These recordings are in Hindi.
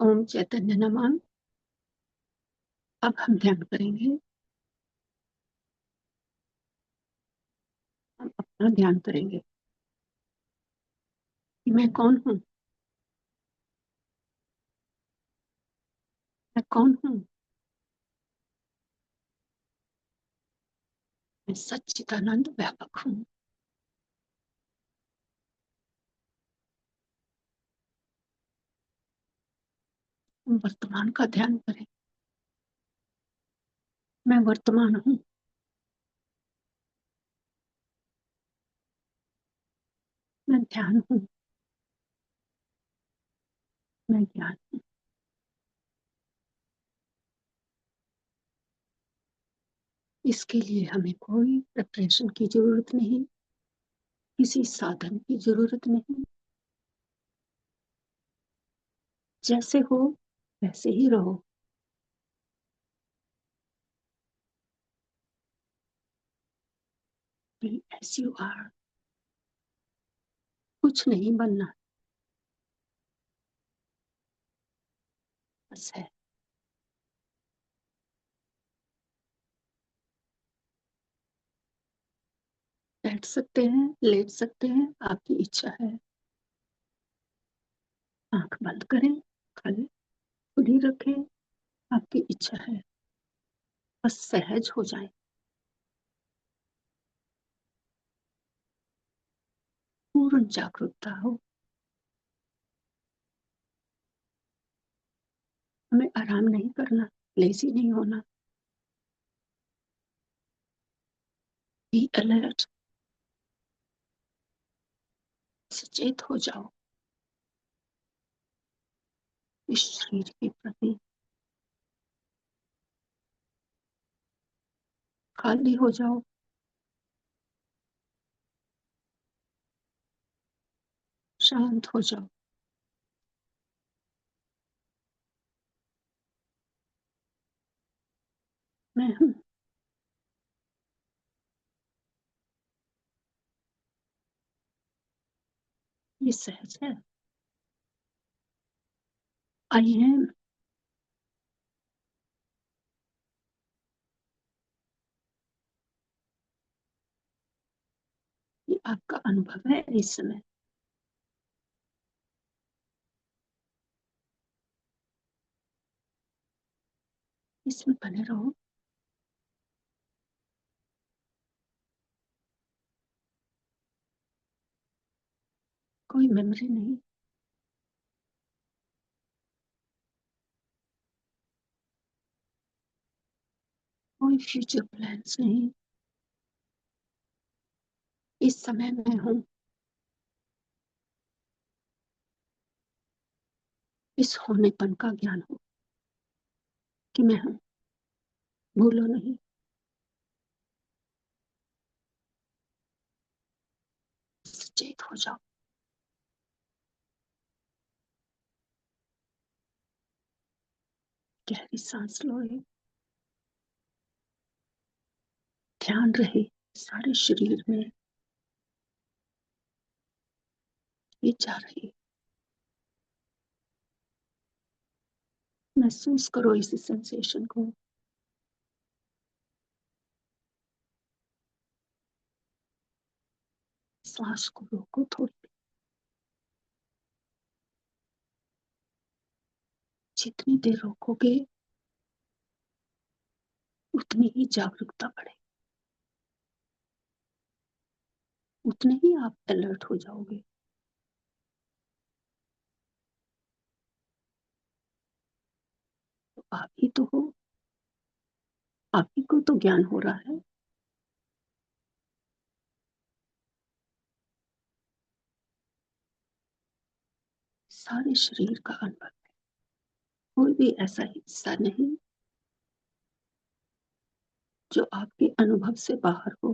ओम चैतन्य नमः। अब हम ध्यान करेंगे। हम अपना ध्यान करेंगे कि मैं कौन हूँ। मैं कौन हूँ? मैं सच्चिदानंद व्यापक हूँ। हम वर्तमान का ध्यान करें। मैं वर्तमान हूँ। मैं ध्यान हूँ। मैं ज्ञान हूँ। इसके लिए हमें कोई प्रिपरेशन की जरूरत नहीं, किसी साधन की जरूरत नहीं। जैसे हो वैसे ही रहो। Be as you are. कुछ नहीं बनना, बस है। बैठ सकते हैं, लेट सकते हैं, आपकी इच्छा है। आंख बंद करें, खाली खुली रखें, आपकी इच्छा है। बस सहज हो जाए। पूर्ण जागरूकता हो। हमें आराम नहीं करना, लेजी नहीं होना। Be alert. सचेत हो जाओ इस शरीर के प्रति। खाली हो जाओ। शांत हो जाओ। मैं हूँ। ये सहज है। I am. ये आपका अनुभव है इस समय। इसमें बने रहो। कोई मेमोरी नहीं। कोई फ्यूचर प्लान्स नहीं। इस समय मैं हूँ। इस होनेपन का ज्ञान हो कि मैं हूँ। भूलो नहीं। सचेत हो जाओ। गहरी सांस लो। ध्यान रहे सारे शरीर में। ये जा रही। महसूस करो इस सेंसेशन को। सांस को रोको थोड़ी। जितनी देर रोकोगे उतनी ही जागरूकता बढ़ेगी, उतने ही आप अलर्ट हो जाओगे। तो आप ही तो हो। आप ही को तो ज्ञान हो रहा है। सारे शरीर का अनुभव है। कोई भी ऐसा हिस्सा नहीं जो आपके अनुभव से बाहर हो।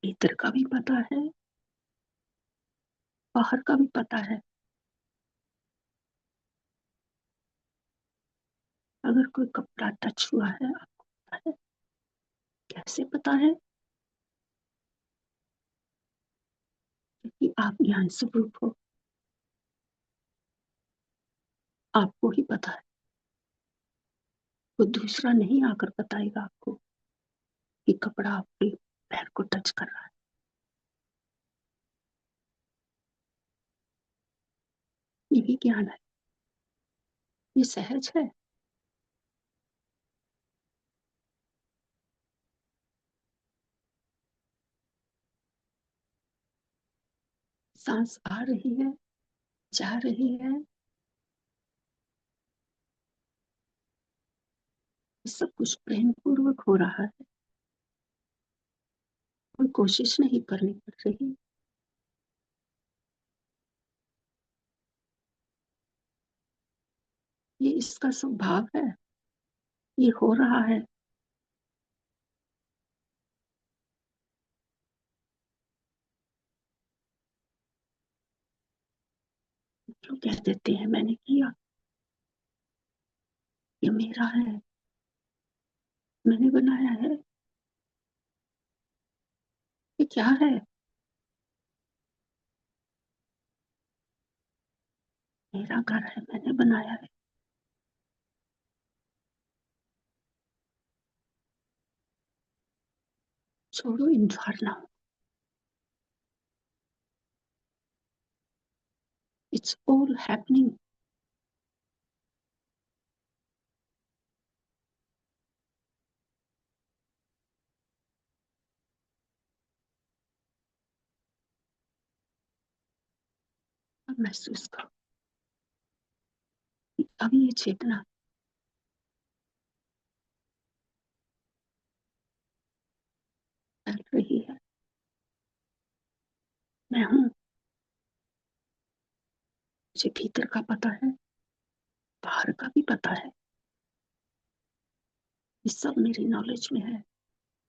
भीतर का भी पता है, बाहर का भी पता है। अगर कोई कपड़ा टच हुआ है आपको पता है। कैसे पता है? क्योंकि आप ज्ञान स्वरूप हो। आपको ही पता है। कोई दूसरा नहीं आकर बताएगा आपको कि कपड़ा आपके पैर को टच कर रहा है। यही ज्ञान है, ये सहज है। सांस आ रही है, जा रही है, सब कुछ प्रेम पूर्वक हो रहा है। कोई कोशिश नहीं करनी पड़ रही। ये इसका स्वभाव है, ये हो रहा है। जो कह देते हैं मैंने किया, ये मेरा है, मैंने बनाया है। ये क्या है? मेरा घर है, मैंने बनाया है। छोड़ो इन धारणाओं। It's all happening. अब महसूस करो कि अब ये चेतना फैल रही है। मैं हूं, मुझे भीतर का पता है, बाहर का भी पता है। ये सब मेरी नॉलेज में है,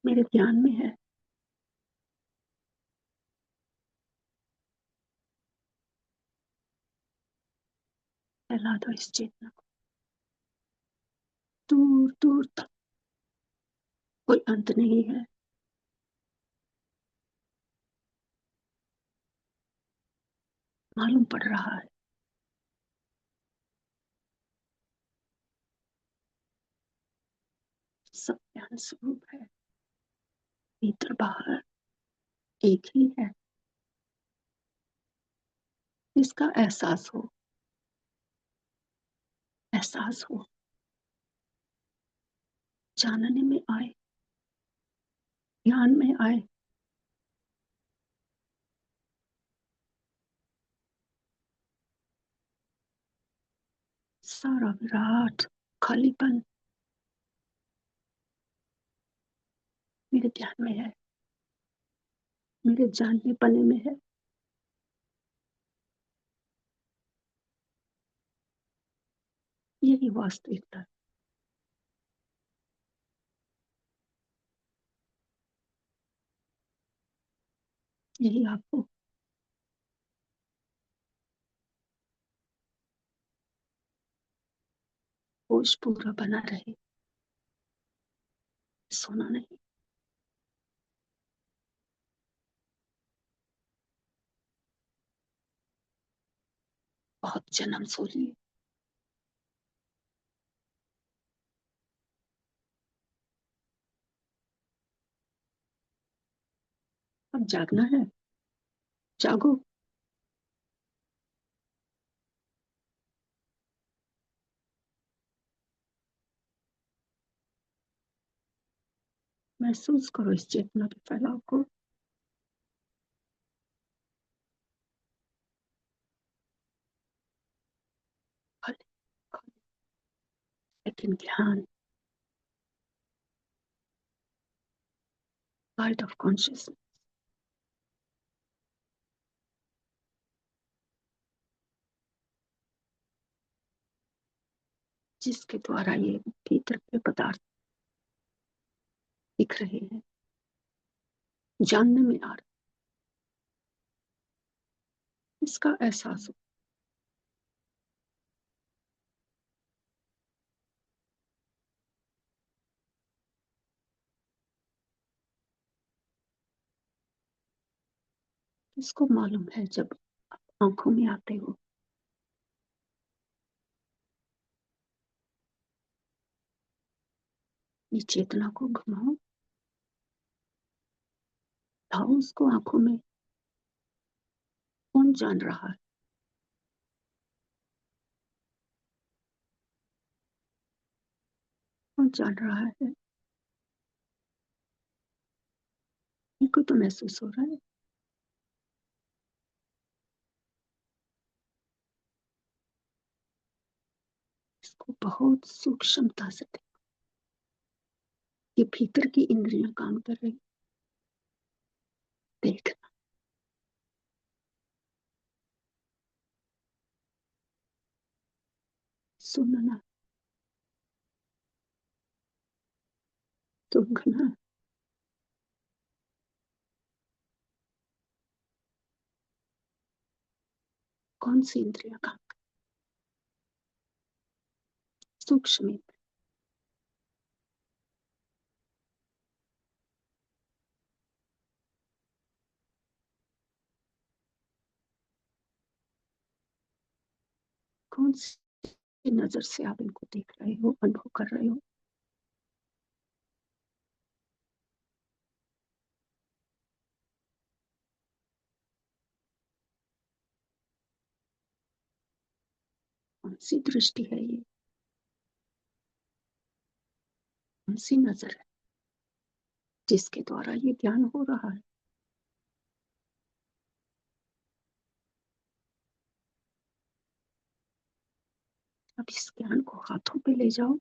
मेरे ज्ञान में है। फैला दो इस चेतना को दूर दूर तक। कोई अंत नहीं है। मालूम पड़ रहा है, सब ज्ञान स्वरूप है। भीतर बाहर एक ही है। इसका एहसास हो, एहसास हो, जानने में आए, ज्ञान में आए। सारा विराट खालीपन मेरे ध्यान में है, मेरे जानने पने में है। यही वास्तविकता, यही आपको होश पूरा बना रहे। सोना नहीं। बहुत जन्म सो लिए। अब जागना है, जागो। महसूस करो इस चेतना के फैलाव को। खाली खाली। लेकिन ध्यान, लाइट ऑफ कॉन्शियसनेस, जिसके द्वारा ये भीतर के पदार्थ दिख रहे हैं, जानने में आ रहा है, इसका एहसास हो। इसको मालूम है जब आप आंखों में आते हो, अपनी चेतना को घुमाओ, लाओ उसको आंखों में। कौन जान रहा है? कौन जान रहा है? इनको तो महसूस हो रहा है। इसको बहुत सूक्ष्मता से देखो। ये भीतर की इंद्रियां काम कर रही। देखना, सुनना, सूंघना। कौन सी इंद्रियां काम? सूक्ष्म इंद्रिय। कौन सी नजर से आप इनको देख रहे हो, अनुभव कर रहे हो? कौन सी दृष्टि है ये? कौन सी नजर है जिसके द्वारा ये ज्ञान हो रहा है? अब इस ज्ञान को हाथों पे ले जाओ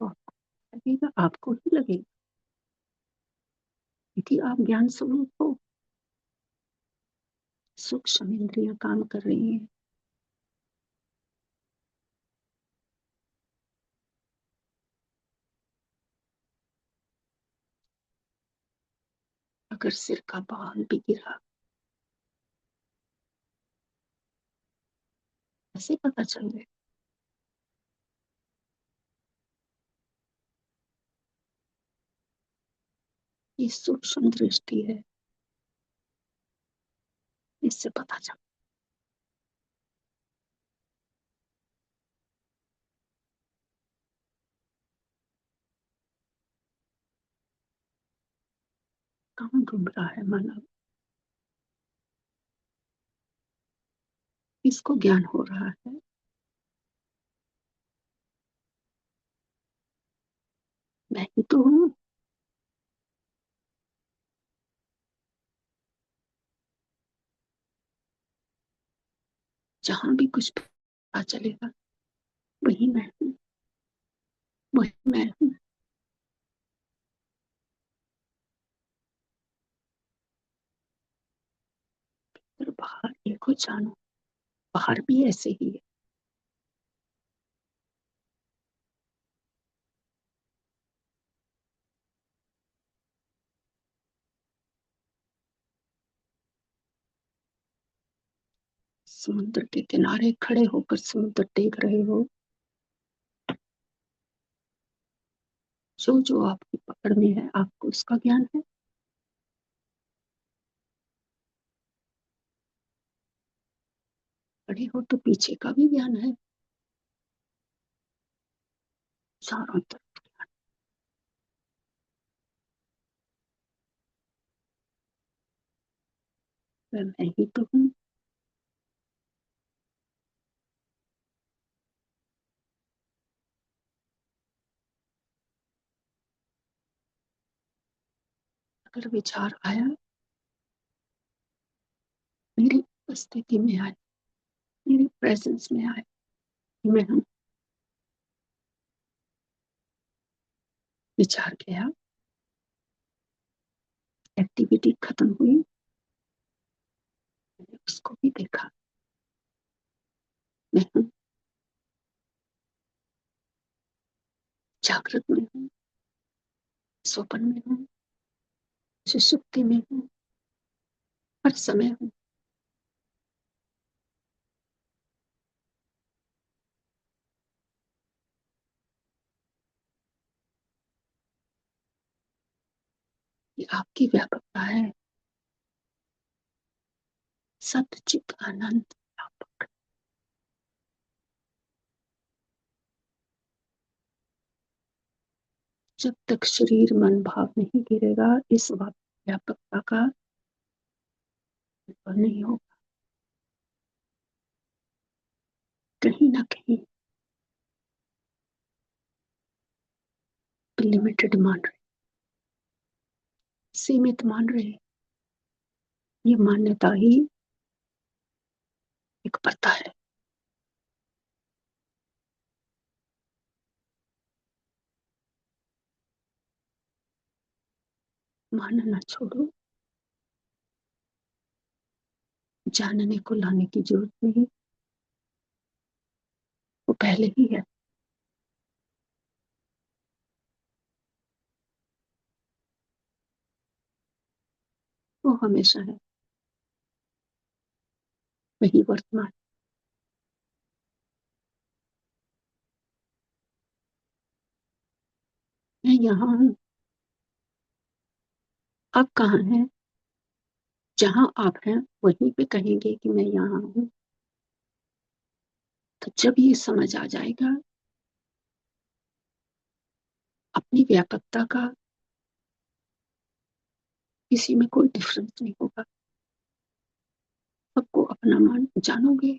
तो आपको लगेगा, आपको ही लगेगा कि आप ज्ञान स्वरूप हो। सूक्ष्म इंद्रियां काम कर रही हैं। अगर सिर का बाल भी गिरा, ऐसे पता चल रहा है। ये सूक्ष्म दृष्टि है, इससे पता चल। कहाँ घूम रहा है मानव? इसको ज्ञान हो रहा है। मैं ही तो हूँ। जहां भी कुछ पता चलेगा, वही मैं हूँ, वही मैं हूँ। और बाहर देखो, जानो, बाहर भी ऐसे ही है। समुद्र के किनारे खड़े होकर समुद्र देख रहे हो। जो जो आपकी पकड़ में है, आपको उसका ज्ञान है। खड़े हो तो पीछे का भी ज्ञान है। चारों तरफ मैं ही तो हूँ। अगर विचार आया, मेरी उपस्थिति में आए, मेरी प्रेजेंस में आए, मैं हूँ। विचार गया, एक्टिविटी खत्म हुई, मैंने उसको भी देखा। मैं हूँ, जागृत में हूँ, स्वप्न में हूँ, सुषुप्ति में हूँ, हर समय हूँ। ये आपकी व्यापकता है। सतचित आनंद व्यापक। जब तक शरीर मन भाव नहीं गिरेगा, इस व्यापकता का अनुभव नहीं होगा। कहीं ना कहीं लिमिटेड मान रहे, सीमित मान रहे। ये मान्यता ही एक पता है। मानना छोड़ो, जानने को लाने की जरूरत नहीं, वो पहले ही है। वो हमेशा है, वही वर्तमान। मैं यहाँ हूँ। आप कहाँ हैं? जहां आप हैं वहीं पे कहेंगे कि मैं यहाँ हूँ। तो जब ये समझ आ जाएगा, अपनी व्यापकता का किसी में कोई डिफरेंस नहीं होगा। सबको अपना मान जानोगे,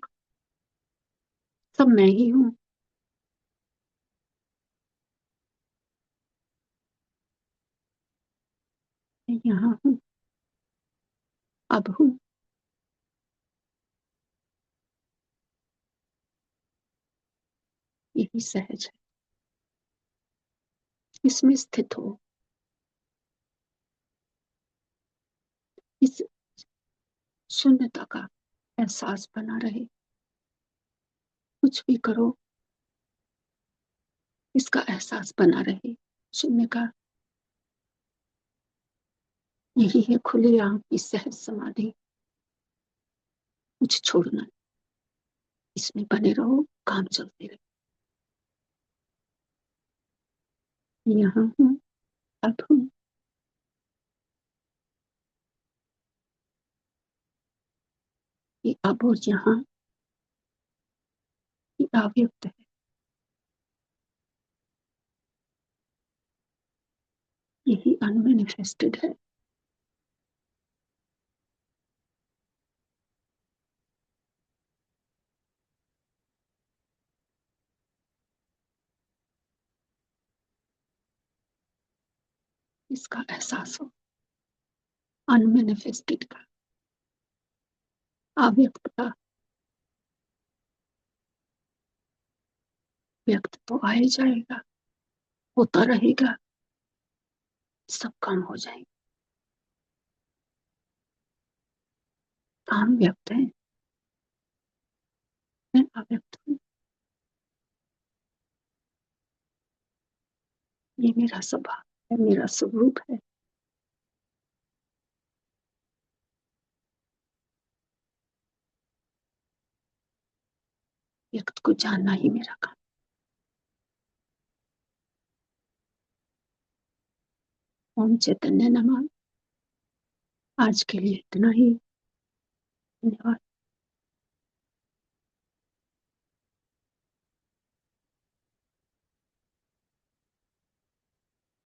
सब मैं ही हूँ। मैं यहाँ हूँ, अब हूँ। यही सहज है। इसमें स्थित हो, इस शून्यता का एहसास बना रहे। कुछ भी करो, इसका एहसास बना रहे, शून्य का। यही है खुले आंख की सहज समाधि। कुछ छोड़ना, इसमें बने रहो, काम चलते रहे। यहाँ हूँ, अब हूँ। ये अब और यहाँ, ये अव्यक्त है। यही अनमेनिफेस्टेड है। इसका एहसास हो, अनमेनिफेस्टेड का, अव्यक्त का। व्यक्त तो आ ही जाएगा, होता रहेगा, सब काम हो जाएंगे। काम व्यक्त है, मैं अव्यक्त हूँ। ये मेरा स्वभाव है, मेरा स्वरूप है। व्यक्त को जानना ही मेरा काम। ओम चैतन्य नमः। आज के लिए इतना ही। धन्यवाद।